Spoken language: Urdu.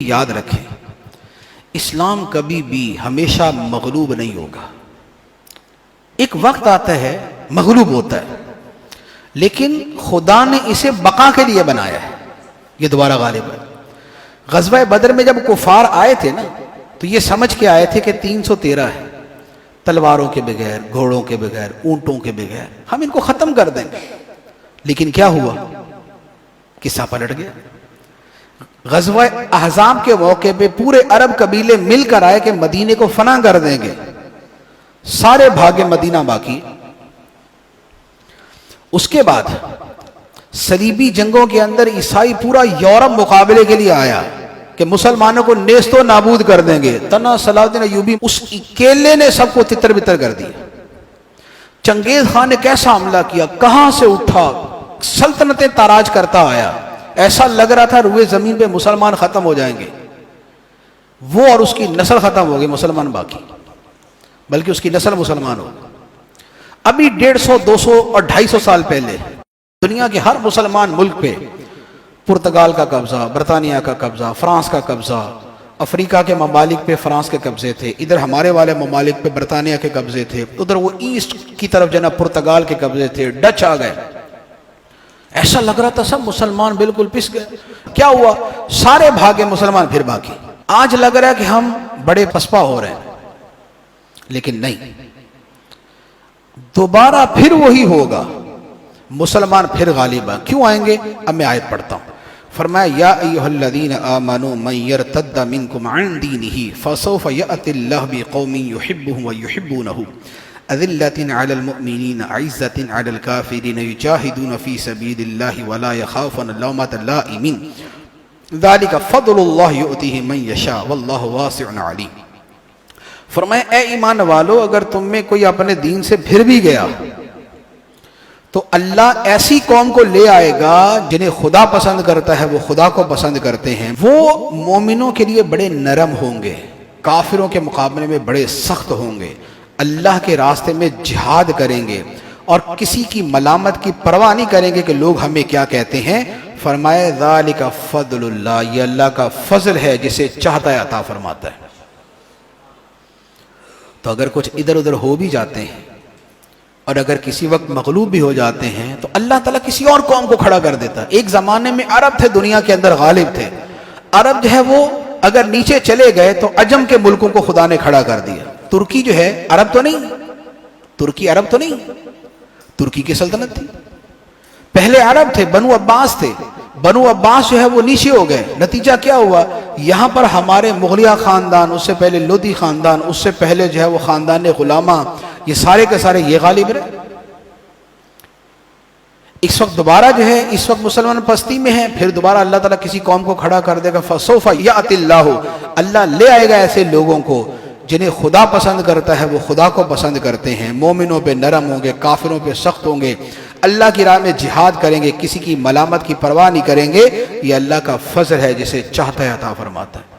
یاد رکھیں، اسلام کبھی بھی ہمیشہ مغلوب نہیں ہوگا۔ ایک وقت آتا ہے مغلوب ہوتا ہے، لیکن خدا نے اسے بقا کے لیے بنایا ہے، یہ دوبارہ غالب ہے۔ غزوہ بدر میں جب کفار آئے تھے نا، تو یہ سمجھ کے آئے تھے کہ 313 ہے، تلواروں کے بغیر، گھوڑوں کے بغیر، اونٹوں کے بغیر ہم ان کو ختم کر دیں گے۔ لیکن کیا ہوا؟ قصہ پلٹ گیا۔ غزوہ احزاب کے موقع پہ پورے عرب قبیلے مل کر آئے کہ مدینے کو فنا کر دیں گے، سارے بھاگے، مدینہ باقی۔ اس کے بعد صلیبی جنگوں کے اندر عیسائی پورا یورپ مقابلے کے لیے آیا کہ مسلمانوں کو نیست و نابود کر دیں گے۔ تنہا صلاح الدین ایوبی اس اکیلے نے سب کو تتر بتر کر دیا۔ چنگیز خان نے کیسا حملہ کیا، کہاں سے اٹھا، سلطنتیں تاراج کرتا آیا، ایسا لگ رہا تھا روئے زمین پہ مسلمان ختم ہو جائیں گے۔ وہ اور اس کی نسل ختم ہو گئی، مسلمان باقی، بلکہ اس کی نسل مسلمان ہو۔ ابھی 150، 200 اور 250 سال پہلے دنیا کے ہر مسلمان ملک پہ پرتگال کا قبضہ، برطانیہ کا قبضہ، فرانس کا قبضہ، افریقہ کے ممالک پہ فرانس کے قبضے تھے، ادھر ہمارے والے ممالک پہ برطانیہ کے قبضے تھے، ادھر وہ ایسٹ کی طرف جناب پرتگال کے قبضے تھے، ڈچ آ گئے۔ ایسا لگ رہا تھا سب مسلمان بالکل پس گئے۔ کیا ہوا؟ سارے بھاگے، مسلمان پھر باقی۔ آج لگ رہا ہے کہ ہم بڑے پسپا ہو رہے ہیں، لیکن نہیں، دوبارہ پھر وہی ہوگا، مسلمان پھر غالب ہیں۔ کیوں آئیں گے؟ اب میں آیت پڑھتا ہوں۔ فرمایا یا ایھا الذین آمنوا من یرتد منکم عن دینہ فسوف یأتی اللہ بقوم یحبهم ویحبونہ اذلۃ علی المؤمنین عزۃ علی الکافرین یجاہدون فی سبیل اللہ ولا یخافون لومۃ لائم ذلک فضل اللہ یؤتیہ من یشاء واللہ واسع علیم۔ فرمایا اے ایمان والو، اگر تم میں کوئی اپنے دین سے پھر بھی گیا تو اللہ ایسی قوم کو لے آئے گا جنہیں خدا پسند کرتا ہے، وہ خدا کو پسند کرتے ہیں، وہ مومنوں کے لیے بڑے نرم ہوں گے، کافروں کے مقابلے میں بڑے سخت ہوں گے، اللہ کے راستے میں جہاد کریں گے اور کسی کی ملامت کی پرواہ نہیں کریں گے کہ لوگ ہمیں کیا کہتے ہیں۔ فرمایا ذالک فضل اللہ، یہ اللہ کا فضل ہے، جسے چاہتا ہے عطا فرماتا ہے۔ تو اگر کچھ ادھر ادھر ہو بھی جاتے ہیں اور اگر کسی وقت مغلوب بھی ہو جاتے ہیں تو اللہ تعالیٰ کسی اور قوم کو کھڑا کر دیتا ہے۔ ایک زمانے میں عرب تھے، دنیا کے اندر غالب تھے۔ عرب جو ہے وہ اگر نیچے چلے گئے تو عجم کے ملکوں کو خدا نے کھڑا کر دیا۔ ترکی جو ہے عرب تو نہیں، ترکی عرب تو نہیں، ترکی کی سلطنت تھی۔ پہلے عرب تھے، بنو عباس تھے، بنو عباس جو ہے وہ نیچے ہو گئے۔ نتیجہ کیا ہوا؟ یہاں پر ہمارے مغلیہ خاندان، اس سے پہلے لودھی خاندان، اس سے پہلے جو ہے وہ خاندان غلامہ، یہ سارے کے سارے یہ غالب رہے۔ اس وقت دوبارہ جو ہے، اس وقت مسلمان پستی میں ہیں، پھر دوبارہ اللہ تعالیٰ کسی قوم کو کھڑا کر دے گا۔ فسوف یأتی اللہ، اللہ لے آئے گا ایسے لوگوں کو جنہیں خدا پسند کرتا ہے، وہ خدا کو پسند کرتے ہیں، مومنوں پہ نرم ہوں گے، کافروں پہ سخت ہوں گے، اللہ کی راہ میں جہاد کریں گے، کسی کی ملامت کی پرواہ نہیں کریں گے۔ یہ اللہ کا فضل ہے، جسے چاہتا ہے عطا فرماتا ہے۔